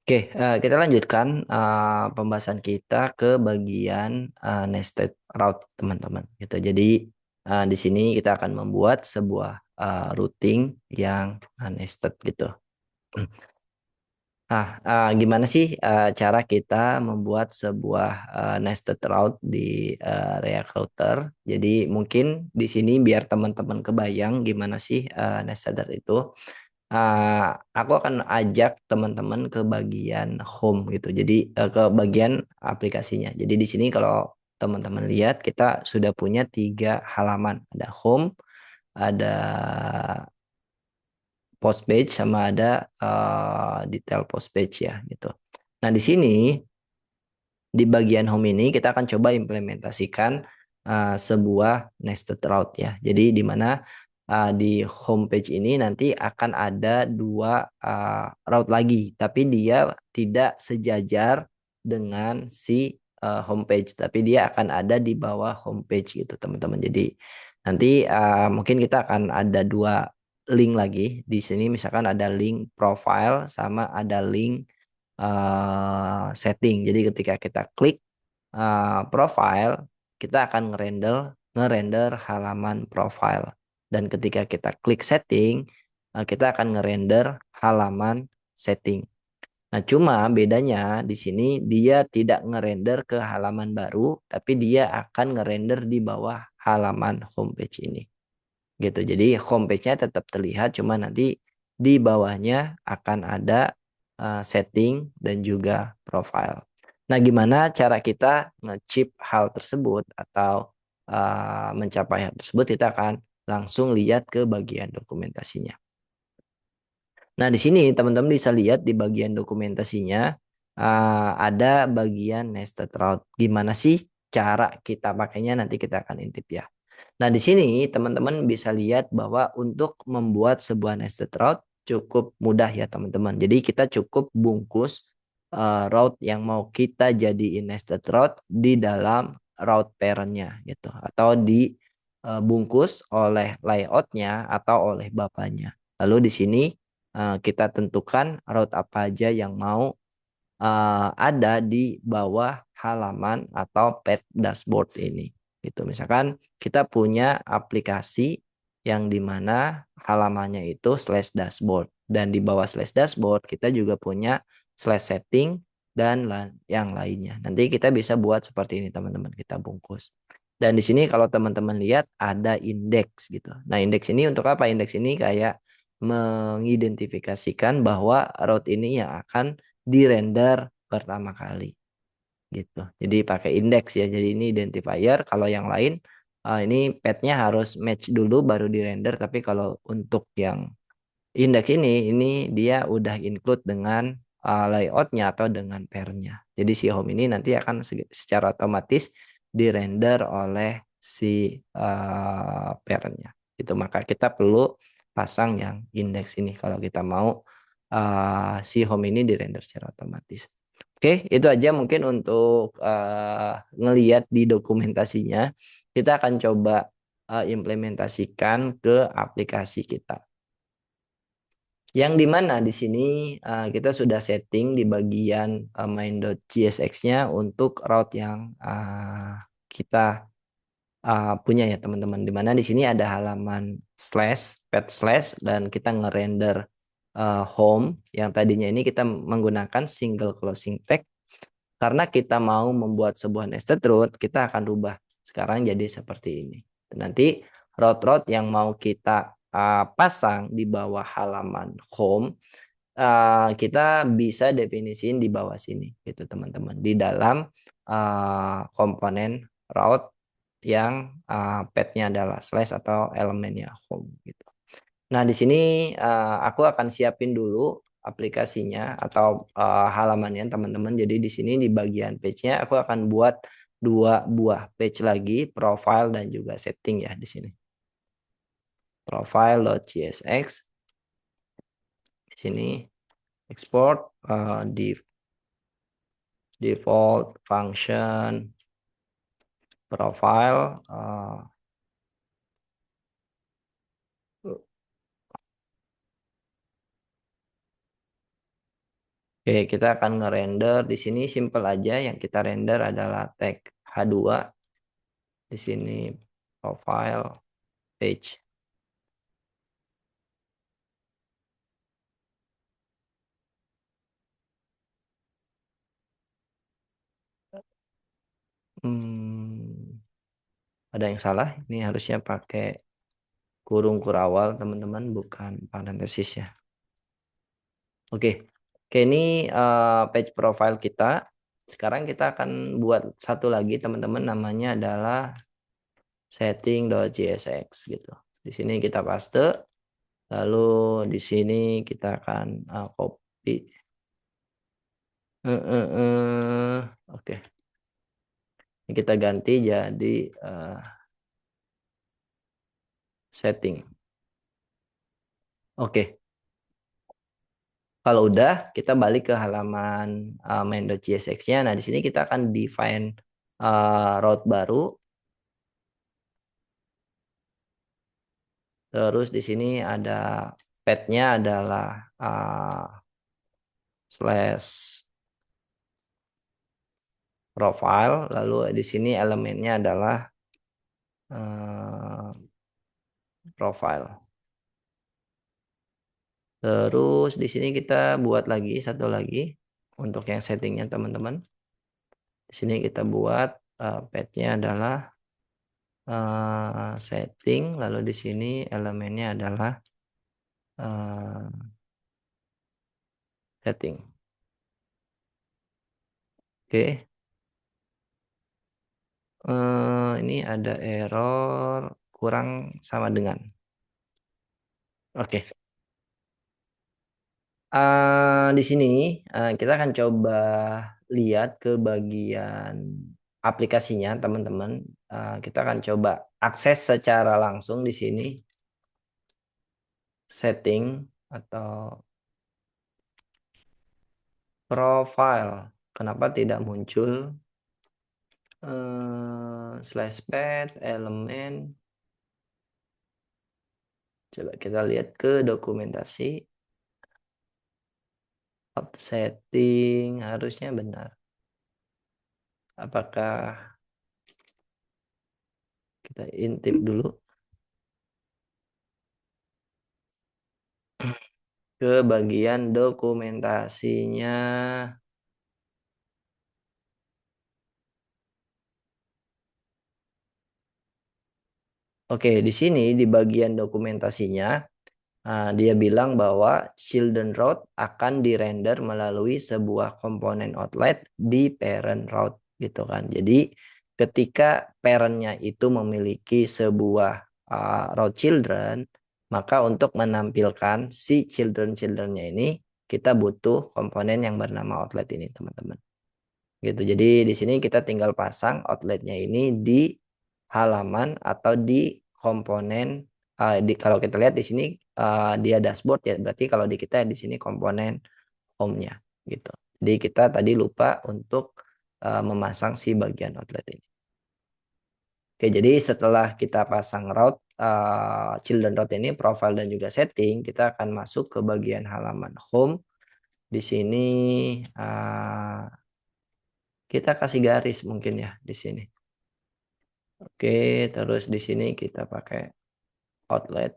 Oke, kita lanjutkan pembahasan kita ke bagian nested route, teman-teman. Gitu. Jadi di sini kita akan membuat sebuah routing yang nested gitu. Nah, gimana sih cara kita membuat sebuah nested route di React Router? Jadi mungkin di sini biar teman-teman kebayang gimana sih nested route itu. Aku akan ajak teman-teman ke bagian home gitu. Jadi ke bagian aplikasinya. Jadi di sini kalau teman-teman lihat kita sudah punya 3 halaman. Ada home, ada post page, sama ada detail post page ya gitu. Nah di sini di bagian home ini kita akan coba implementasikan sebuah nested route ya. Jadi di mana di homepage ini nanti akan ada 2 route lagi, tapi dia tidak sejajar dengan si homepage, tapi dia akan ada di bawah homepage gitu teman-teman. Jadi nanti mungkin kita akan ada 2 link lagi di sini, misalkan ada link profile sama ada link setting. Jadi ketika kita klik profile, kita akan ngerender halaman profile. Dan ketika kita klik setting, kita akan ngerender halaman setting. Nah, cuma bedanya di sini dia tidak ngerender ke halaman baru, tapi dia akan ngerender di bawah halaman homepage ini. Gitu. Jadi homepage-nya tetap terlihat, cuma nanti di bawahnya akan ada setting dan juga profile. Nah, gimana cara kita nge-chip hal tersebut atau mencapai hal tersebut? Kita akan langsung lihat ke bagian dokumentasinya. Nah, di sini teman-teman bisa lihat di bagian dokumentasinya ada bagian nested route. Gimana sih cara kita pakainya, nanti kita akan intip ya. Nah, di sini teman-teman bisa lihat bahwa untuk membuat sebuah nested route cukup mudah ya teman-teman. Jadi kita cukup bungkus route yang mau kita jadiin nested route di dalam route parent-nya gitu, atau dibungkus oleh layout-nya atau oleh bapaknya. Lalu di sini kita tentukan route apa aja yang mau ada di bawah halaman atau page dashboard ini. Gitu. Misalkan kita punya aplikasi yang dimana halamannya itu slash dashboard, dan di bawah slash dashboard kita juga punya slash setting dan yang lainnya. Nanti kita bisa buat seperti ini teman-teman, kita bungkus. Dan di sini kalau teman-teman lihat ada indeks gitu. Nah, indeks ini untuk apa? Indeks ini kayak mengidentifikasikan bahwa route ini yang akan di-render pertama kali gitu. Jadi pakai indeks ya. Jadi ini identifier. Kalau yang lain ini path-nya harus match dulu baru di-render. Tapi kalau untuk yang indeks ini dia udah include dengan layout-nya atau dengan pair-nya. Jadi si home ini nanti akan secara otomatis di-render oleh si pair-nya. Itu maka kita perlu pasang yang indeks ini kalau kita mau si home ini di-render secara otomatis. Oke, itu aja mungkin untuk ngeliat di dokumentasinya. Kita akan coba implementasikan ke aplikasi kita. Yang dimana di sini kita sudah setting di bagian main.csx-nya untuk route yang kita punya ya teman-teman. Dimana di sini ada halaman slash, pet slash, dan kita ngerender home. Yang tadinya ini kita menggunakan single closing tag. Karena kita mau membuat sebuah nested route, kita akan rubah sekarang jadi seperti ini. Nanti route-route yang mau kita pasang di bawah halaman home, kita bisa definisiin di bawah sini gitu teman-teman, di dalam komponen route yang path-nya adalah slash atau elemennya home gitu. Nah, di sini aku akan siapin dulu aplikasinya atau halamannya teman-teman. Jadi di sini di bagian page-nya aku akan buat 2 buah page lagi, profile dan juga setting ya di sini. Profile.csx. Di sini export default function profile Oke, kita akan ngerender di sini simple aja. Yang kita render adalah tag H2 di sini profile page. Hmm, ada yang salah. Ini harusnya pakai kurung kurawal teman-teman, bukan parenthesis ya. Oke, oke ini page profile kita. Sekarang kita akan buat satu lagi teman-teman, namanya adalah setting.jsx gitu. Di sini kita paste, lalu di sini kita akan copy. Oke, ini kita ganti jadi setting. Oke, kalau udah kita balik ke halaman main.jsx-nya. Nah, di sini kita akan define route baru. Terus di sini ada path-nya adalah slash profile. Lalu di sini elemennya adalah profile. Terus di sini kita buat lagi satu lagi untuk yang settingnya teman-teman. Di sini kita buat path-nya adalah setting. Lalu di sini elemennya adalah setting. Oke. Ini ada error kurang sama dengan. Oke. Di sini kita akan coba lihat ke bagian aplikasinya, teman-teman. Kita akan coba akses secara langsung di sini setting atau profile. Kenapa tidak muncul slash path elemen? Coba kita lihat ke dokumentasi. Setting harusnya benar. Apakah kita intip dulu ke bagian dokumentasinya. Oke, di sini di bagian dokumentasinya dia bilang bahwa children route akan dirender melalui sebuah komponen outlet di parent route gitu kan. Jadi ketika parentnya itu memiliki sebuah route children, maka untuk menampilkan si children-childrennya ini kita butuh komponen yang bernama outlet ini teman-teman. Gitu. Jadi di sini kita tinggal pasang outletnya ini di halaman atau di komponen kalau kita lihat di sini dia dashboard ya, berarti kalau di kita di sini komponen home-nya gitu. Jadi kita tadi lupa untuk memasang si bagian outlet ini. Oke, jadi setelah kita pasang route children route ini, profile dan juga setting, kita akan masuk ke bagian halaman home. Di sini kita kasih garis mungkin ya di sini. Oke, terus di sini kita pakai outlet.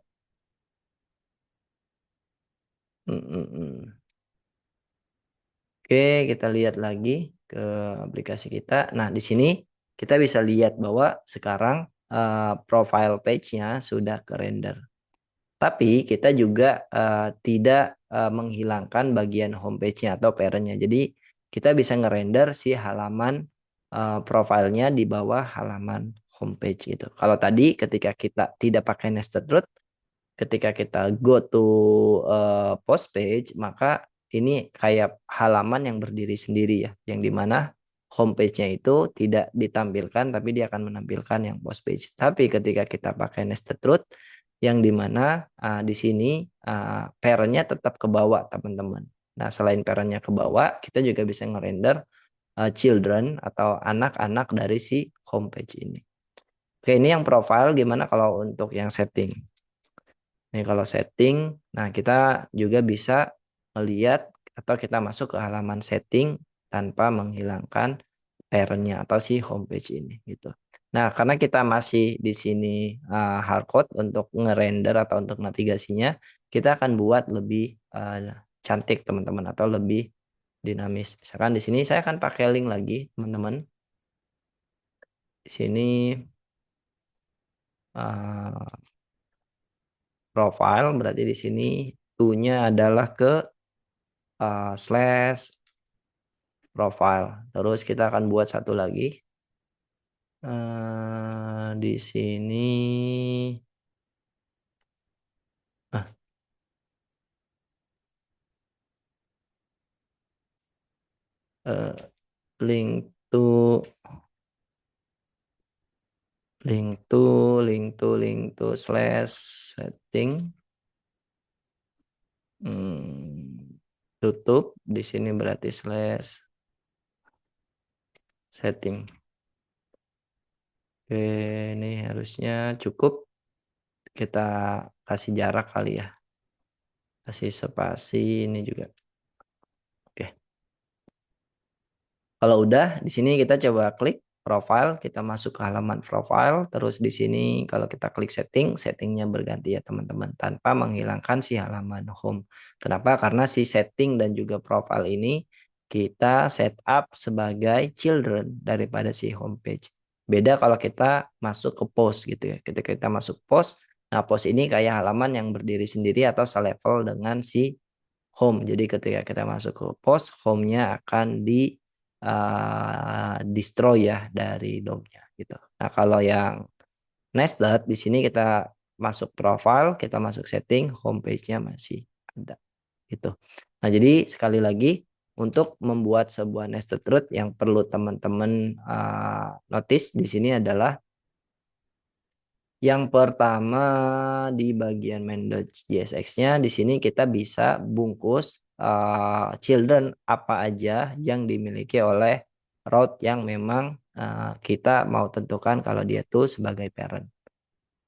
Oke, kita lihat lagi ke aplikasi kita. Nah, di sini kita bisa lihat bahwa sekarang profile page-nya sudah ke render. Tapi kita juga tidak menghilangkan bagian homepage-nya atau parent-nya. Jadi kita bisa ngerender si halaman profilnya di bawah halaman homepage gitu. Kalau tadi ketika kita tidak pakai nested root, ketika kita go to post page, maka ini kayak halaman yang berdiri sendiri ya, yang dimana homepage-nya itu tidak ditampilkan, tapi dia akan menampilkan yang post page. Tapi ketika kita pakai nested root, yang dimana di sini parent-nya tetap ke bawah teman-teman. Nah, selain parent-nya ke bawah, kita juga bisa ngerender children atau anak-anak dari si homepage ini. Oke, ini yang profile. Gimana kalau untuk yang setting? Nih kalau setting, nah kita juga bisa melihat atau kita masuk ke halaman setting tanpa menghilangkan parent-nya atau si homepage ini gitu. Nah, karena kita masih di sini hardcode untuk ngerender atau untuk navigasinya, kita akan buat lebih cantik teman-teman atau lebih dinamis. Misalkan di sini saya akan pakai link lagi, teman-teman. Di sini profile berarti di sini to-nya adalah ke slash profile. Terus kita akan buat satu lagi. Di sini ah, eh, link to slash setting. Tutup di sini berarti slash setting. Oke, ini harusnya cukup. Kita kasih jarak kali ya. Kasih spasi ini juga. Oke. Kalau udah, di sini kita coba klik profile, kita masuk ke halaman profile, terus di sini kalau kita klik setting, settingnya berganti ya teman-teman, tanpa menghilangkan si halaman home. Kenapa? Karena si setting dan juga profile ini kita setup sebagai children daripada si homepage. Beda kalau kita masuk ke post gitu ya. Ketika kita masuk post, nah post ini kayak halaman yang berdiri sendiri atau selevel dengan si home. Jadi ketika kita masuk ke post, home-nya akan destroy ya dari DOM-nya gitu. Nah, kalau yang nested di sini kita masuk profile, kita masuk setting, homepage-nya masih ada gitu. Nah, jadi sekali lagi untuk membuat sebuah nested root yang perlu teman-teman notice di sini adalah yang pertama di bagian main.jsx-nya di sini kita bisa bungkus children apa aja yang dimiliki oleh route yang memang kita mau tentukan kalau dia tuh sebagai parent.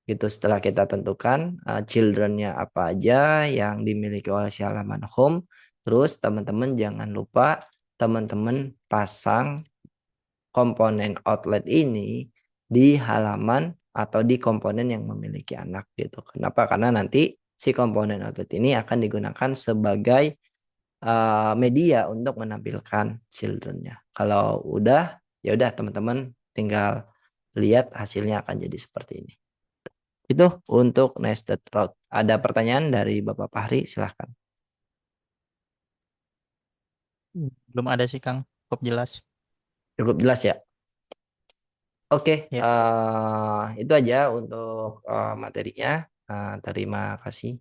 Itu setelah kita tentukan children-nya apa aja yang dimiliki oleh si halaman home, terus teman-teman jangan lupa teman-teman pasang komponen outlet ini di halaman atau di komponen yang memiliki anak gitu. Kenapa? Karena nanti si komponen outlet ini akan digunakan sebagai media untuk menampilkan children-nya. Kalau udah, ya udah teman-teman tinggal lihat hasilnya akan jadi seperti ini. Itu untuk nested route. Ada pertanyaan dari Bapak Fahri? Silahkan. Belum ada sih Kang, cukup jelas. Cukup jelas ya? Oke, Ya. itu aja untuk materinya. Terima kasih.